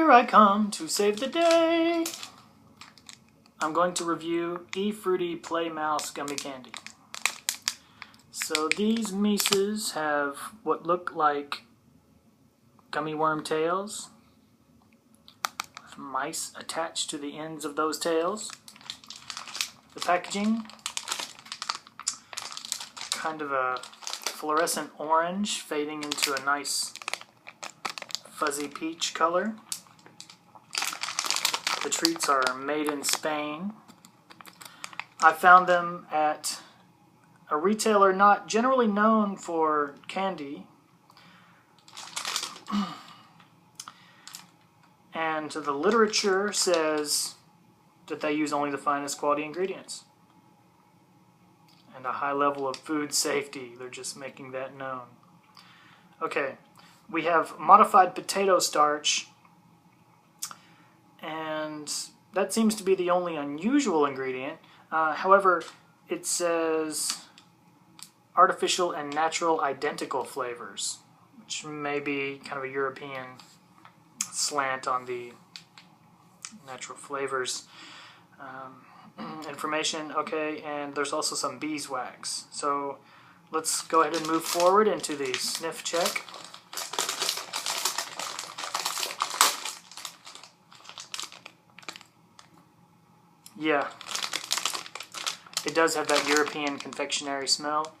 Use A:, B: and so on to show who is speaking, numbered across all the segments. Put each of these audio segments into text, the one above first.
A: Here I come to save the day. I'm going to review e.frutti Play Mouse Gummy Candy. So these Mises have what look like gummy worm tails, with mice attached to the ends of those tails. The packaging, kind of a fluorescent orange fading into a nice fuzzy peach color. The treats are made in Spain. I found them at a retailer not generally known for candy. And the literature says that they use only the finest quality ingredients and a high level of food safety. They're just making that known. Okay, we have modified potato starch, and that seems to be the only unusual ingredient. However, it says artificial and natural identical flavors, which may be kind of a European slant on the natural flavors information. Okay, and there's also some beeswax. So let's go ahead and move forward into the sniff check. Yeah, it does have that European confectionery smell.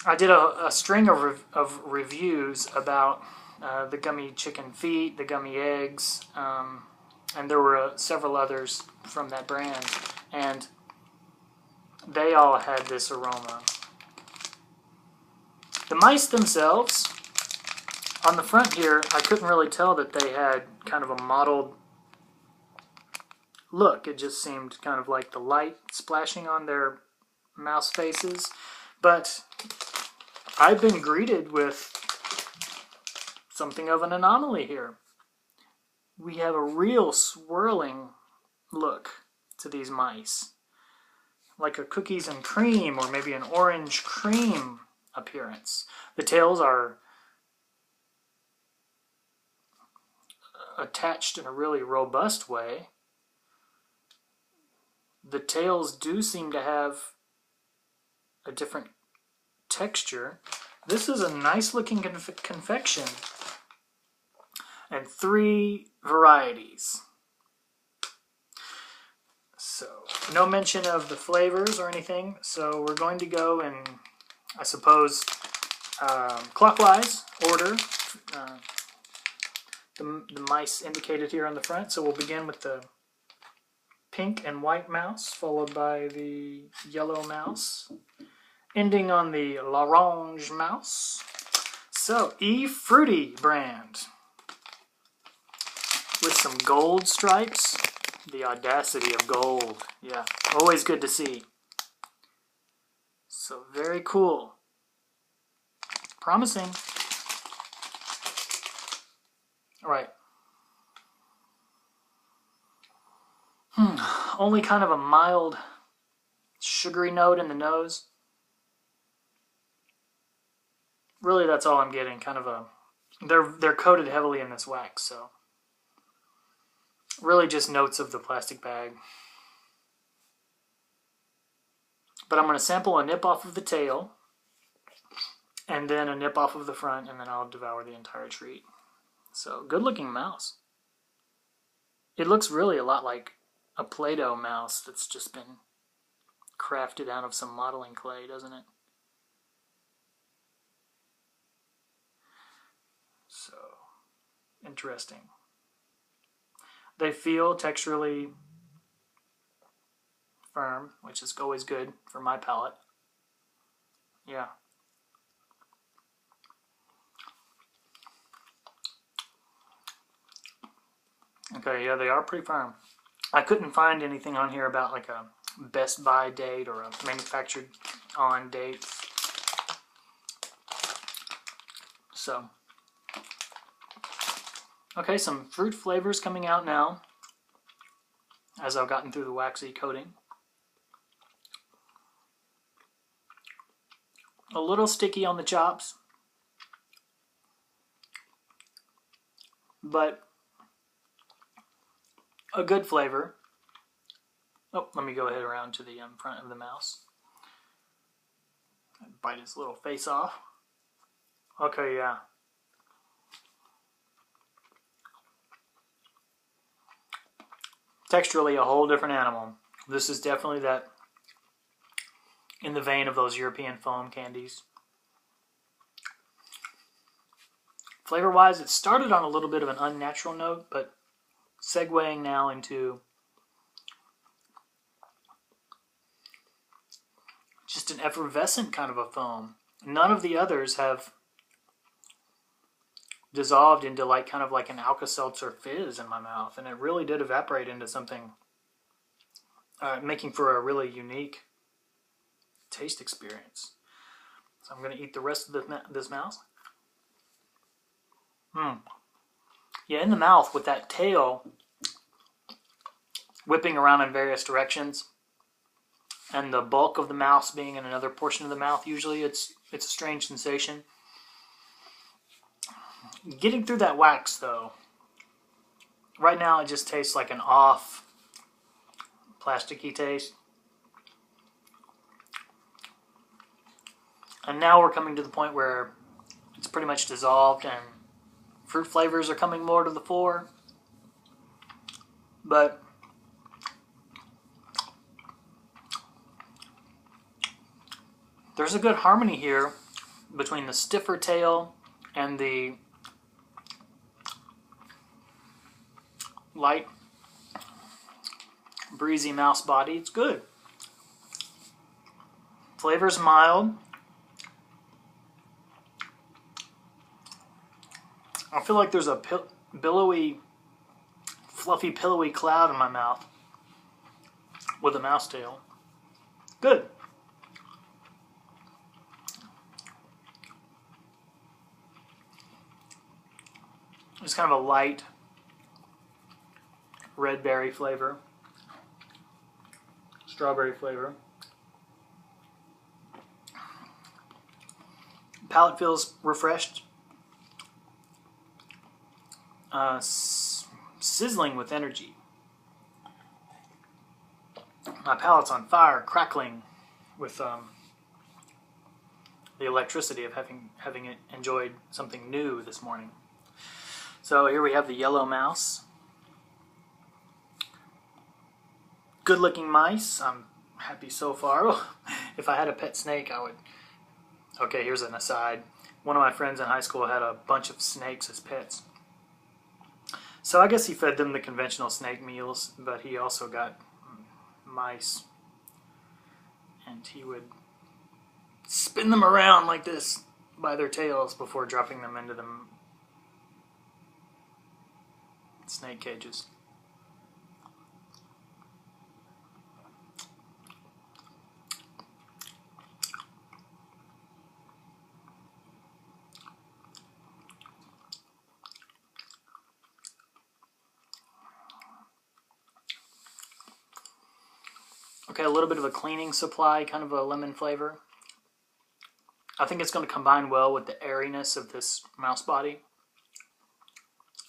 A: I did a string of reviews about the gummy chicken feet, the gummy eggs, and there were several others from that brand, and they all had this aroma. The mice themselves, on the front here, I couldn't really tell that they had kind of a mottled look. It just seemed kind of like the light splashing on their mouse faces. But I've been greeted with something of an anomaly here. We have a real swirling look to these mice, like a cookies and cream or maybe an orange cream appearance. The tails are attached in a really robust way. The tails do seem to have a different texture. This is a nice looking confection, and 3 varieties. So no mention of the flavors or anything, so we're going to go in, I suppose, clockwise order. The mice indicated here on the front, so we'll begin with the pink and white mouse, followed by the yellow mouse, ending on the l'orange mouse. So, e.frutti brand, with some gold stripes. The audacity of gold. Yeah, always good to see. So, very cool. Promising. Alright. Only kind of a mild sugary note in the nose. Really, that's all I'm getting. Kind of a, they're coated heavily in this wax, so really just notes of the plastic bag. But I'm going to sample a nip off of the tail, and then a nip off of the front, and then I'll devour the entire treat. So, good looking mouse. It looks really a lot like a Play-Doh mouse that's just been crafted out of some modeling clay, doesn't it? So, interesting. They feel texturally firm, which is always good for my palate. Yeah. Okay, yeah, they are pretty firm. I couldn't find anything on here about like a Best Buy date or a manufactured on date. So, okay, some fruit flavors coming out now as I've gotten through the waxy coating. A little sticky on the chops. but a good flavor. Oh, let me go ahead around to the front of the mouse. Bite his little face off. Okay, yeah. Texturally, a whole different animal. This is definitely that in the vein of those European foam candies. Flavor-wise, it started on a little bit of an unnatural note, but segueing now into just an effervescent kind of a foam. None of the others have dissolved into like kind of like an Alka-Seltzer fizz in my mouth, and it really did evaporate into something, making for a really unique taste experience. So I'm going to eat the rest of this mouse. Yeah, in the mouth with that tail whipping around in various directions, and the bulk of the mouse being in another portion of the mouth. Usually, it's a strange sensation. Getting through that wax, though, right now it just tastes like an off, plasticky taste. And now we're coming to the point where it's pretty much dissolved and fruit flavors are coming more to the fore. But there's a good harmony here between the stiffer tail and the light, breezy mouse body. It's good. Flavor's mild. I feel like there's a billowy, fluffy, pillowy cloud in my mouth with a mouse tail. Good. It's kind of a light red berry flavor, strawberry flavor. Palate feels refreshed, sizzling with energy. My palate's on fire, crackling with the electricity of having enjoyed something new this morning. So here we have the yellow mouse. Good looking mice. I'm happy so far. If I had a pet snake, I would... Okay, here's an aside. One of my friends in high school had a bunch of snakes as pets. So I guess he fed them the conventional snake meals, but he also got mice. And he would spin them around like this by their tails before dropping them into the snake cages. Okay, a little bit of a cleaning supply, kind of a lemon flavor. I think it's going to combine well with the airiness of this mouse body,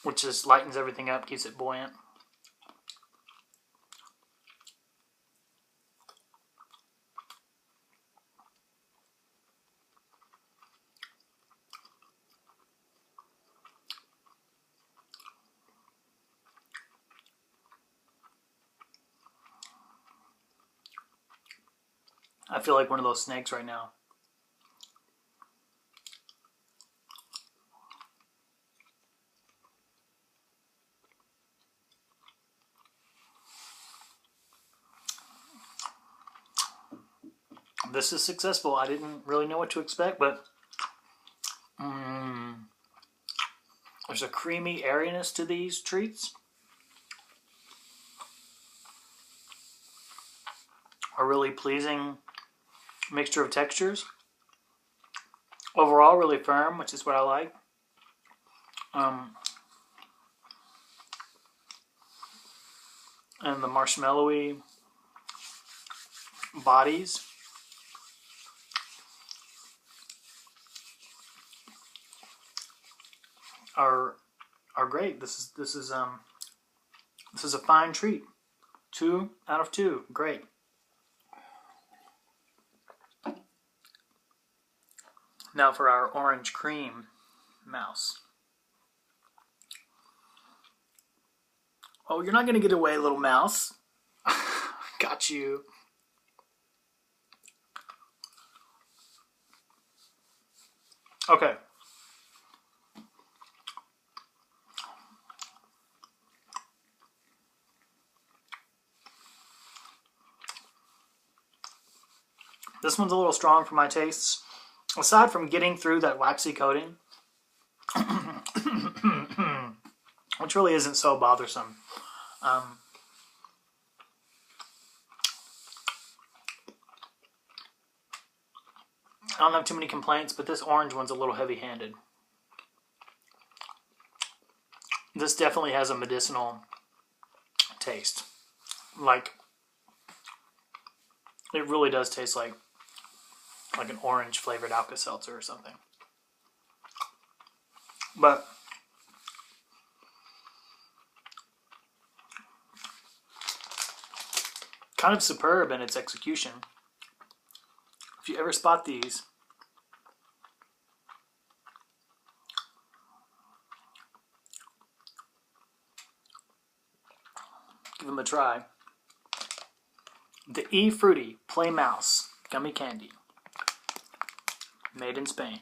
A: which just lightens everything up, keeps it buoyant. I feel like one of those snakes right now. This is successful. I didn't really know what to expect, but there's a creamy airiness to these treats. A really pleasing mixture of textures. Overall, really firm, which is what I like. And the marshmallowy bodies are are great. This is a fine treat. 2 out of 2. Great. Now for our orange cream mouse. Oh, you're not going to get away, little mouse. Got you. Okay. This one's a little strong for my tastes. Aside from getting through that waxy coating, which really isn't so bothersome. I don't have too many complaints, but this orange one's a little heavy-handed. This definitely has a medicinal taste. Like, it really does taste like an orange flavored Alka-Seltzer or something. But kind of superb in its execution. If you ever spot these, give them a try. The e.frutti Play Mouse Gummy Candy. Made in Spain.